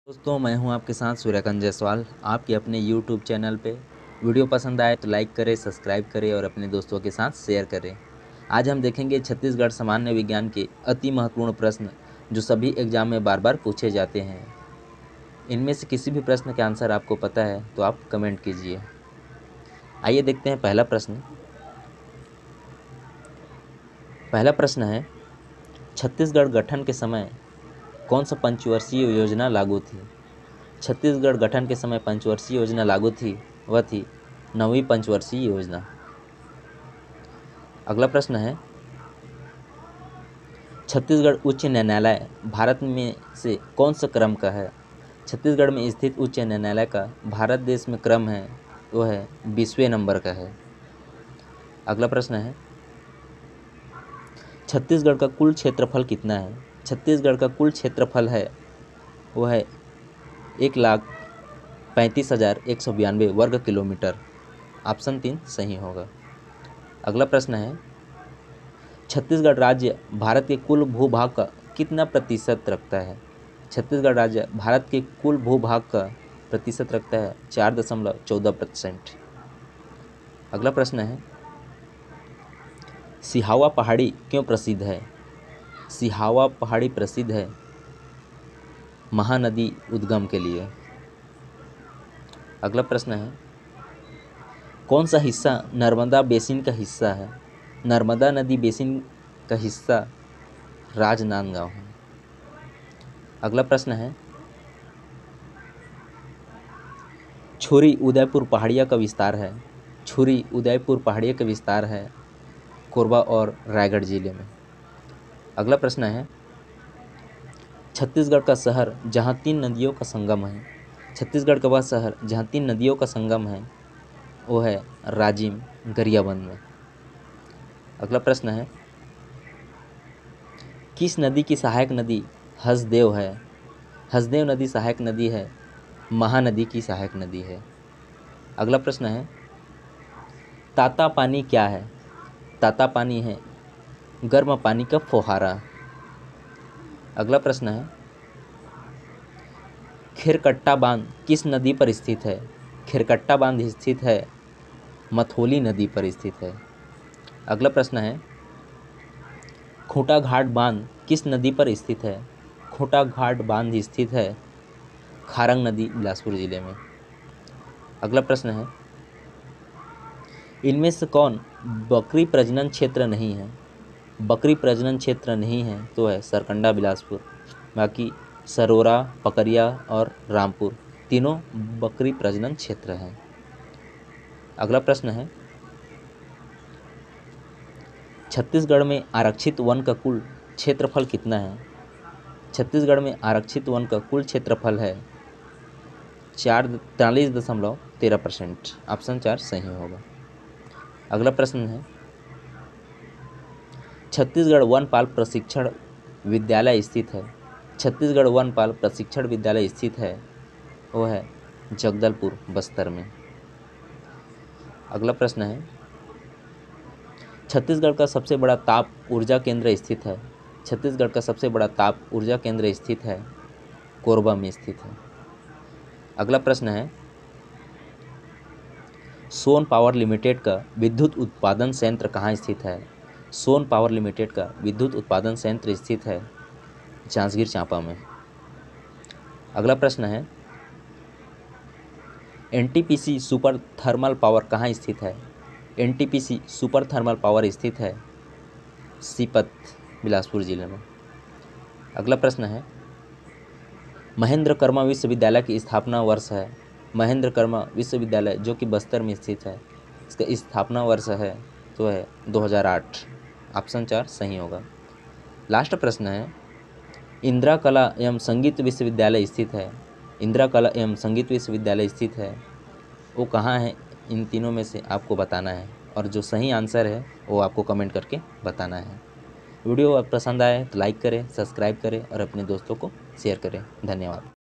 दोस्तों मैं हूं आपके साथ सूर्यकांत जायसवाल आपके अपने YouTube चैनल पे। वीडियो पसंद आए तो लाइक करें, सब्सक्राइब करें और अपने दोस्तों के साथ शेयर करें। आज हम देखेंगे छत्तीसगढ़ सामान्य विज्ञान के अति महत्वपूर्ण प्रश्न जो सभी एग्जाम में बार बार पूछे जाते हैं। इनमें से किसी भी प्रश्न के आंसर आपको पता है तो आप कमेंट कीजिए। आइए देखते हैं पहला प्रश्न। पहला प्रश्न है, छत्तीसगढ़ गठन के समय कौन सा पंचवर्षीय योजना लागू थी? छत्तीसगढ़ गठन के समय पंचवर्षीय योजना लागू थी, वह थी 9वीं पंचवर्षीय योजना। अगला प्रश्न है, छत्तीसगढ़ उच्च न्यायालय भारत में से कौन सा क्रम का है? छत्तीसगढ़ में स्थित उच्च न्यायालय का भारत देश में क्रम है वह है 20वें नंबर का है। अगला प्रश्न है, छत्तीसगढ़ का कुल क्षेत्रफल कितना है? छत्तीसगढ़ का कुल क्षेत्रफल है वह है 1,35,192 वर्ग किलोमीटर। ऑप्शन 3 सही होगा। अगला प्रश्न है, छत्तीसगढ़ राज्य भारत के कुल भूभाग का कितना प्रतिशत रखता है? छत्तीसगढ़ राज्य भारत के कुल भूभाग का प्रतिशत रखता है 4.14%। अगला प्रश्न है, सिहावा पहाड़ी क्यों प्रसिद्ध है? सिहावा पहाड़ी प्रसिद्ध है महानदी उद्गम के लिए। अगला प्रश्न है, कौन सा हिस्सा नर्मदा बेसिन का हिस्सा है? नर्मदा नदी बेसिन का हिस्सा राजनांदगांव है। अगला प्रश्न है, छुरी उदयपुर पहाड़िया का विस्तार है? छुरी उदयपुर पहाड़िया का विस्तार है कोरबा और रायगढ़ जिले में। अगला प्रश्न है, छत्तीसगढ़ का शहर जहाँ 3 नदियों का संगम है। छत्तीसगढ़ का वह शहर जहाँ 3 नदियों का संगम है वो है राजिम गरियाबंद में। अगला प्रश्न है, किस नदी की सहायक नदी हसदेव है? हसदेव नदी सहायक नदी है, महानदी की सहायक नदी है। अगला प्रश्न है, ताता पानी क्या है? ताता पानी है गर्म पानी का फुहारा। अगला प्रश्न है, खिरकट्टा बांध किस नदी पर स्थित है? खिरकट्टा बांध स्थित है मथोली नदी पर स्थित है। अगला प्रश्न है, खूंटा घाट बांध किस नदी पर स्थित है? खूंटा घाट बांध स्थित है खारंग नदी बिलासपुर जिले में। अगला प्रश्न है, इनमें से कौन बकरी प्रजनन क्षेत्र नहीं है? बकरी प्रजनन क्षेत्र नहीं है तो है सरकंडा बिलासपुर। बाकी सरोरा, पकरिया और रामपुर तीनों बकरी प्रजनन क्षेत्र हैं। अगला प्रश्न है, छत्तीसगढ़ में आरक्षित वन का कुल क्षेत्रफल कितना है? छत्तीसगढ़ में आरक्षित वन का कुल क्षेत्रफल है 43.13%। ऑप्शन 4 सही होगा। अगला प्रश्न है, छत्तीसगढ़ वनपाल प्रशिक्षण विद्यालय स्थित है। छत्तीसगढ़ वनपाल प्रशिक्षण विद्यालय स्थित है वो है जगदलपुर बस्तर में। अगला प्रश्न है, छत्तीसगढ़ का सबसे बड़ा ताप ऊर्जा केंद्र स्थित है। छत्तीसगढ़ का सबसे बड़ा ताप ऊर्जा केंद्र स्थित है कोरबा में स्थित है। अगला प्रश्न है, सोन पावर लिमिटेड का विद्युत उत्पादन संयंत्र कहाँ स्थित है? सोन पावर लिमिटेड का विद्युत उत्पादन संयंत्र स्थित है जांजगीर चांपा में। अगला प्रश्न है, एनटीपीसी सुपर थर्मल पावर कहाँ स्थित है? एनटीपीसी सुपर थर्मल पावर स्थित है सीपत बिलासपुर जिले में। अगला प्रश्न है, महेंद्र कर्मा विश्वविद्यालय की स्थापना वर्ष है। महेंद्र कर्मा विश्वविद्यालय जो कि बस्तर में स्थित है इसका स्थापना वर्ष है तो है 2008। ऑप्शन 4 सही होगा। लास्ट प्रश्न है, इंदिरा कला एवं संगीत विश्वविद्यालय स्थित है। इंदिरा कला एवं संगीत विश्वविद्यालय स्थित है वो कहाँ है? इन तीनों में से आपको बताना है और जो सही आंसर है वो आपको कमेंट करके बताना है। वीडियो पसंद आए तो लाइक करें, सब्सक्राइब करें और अपने दोस्तों को शेयर करें। धन्यवाद।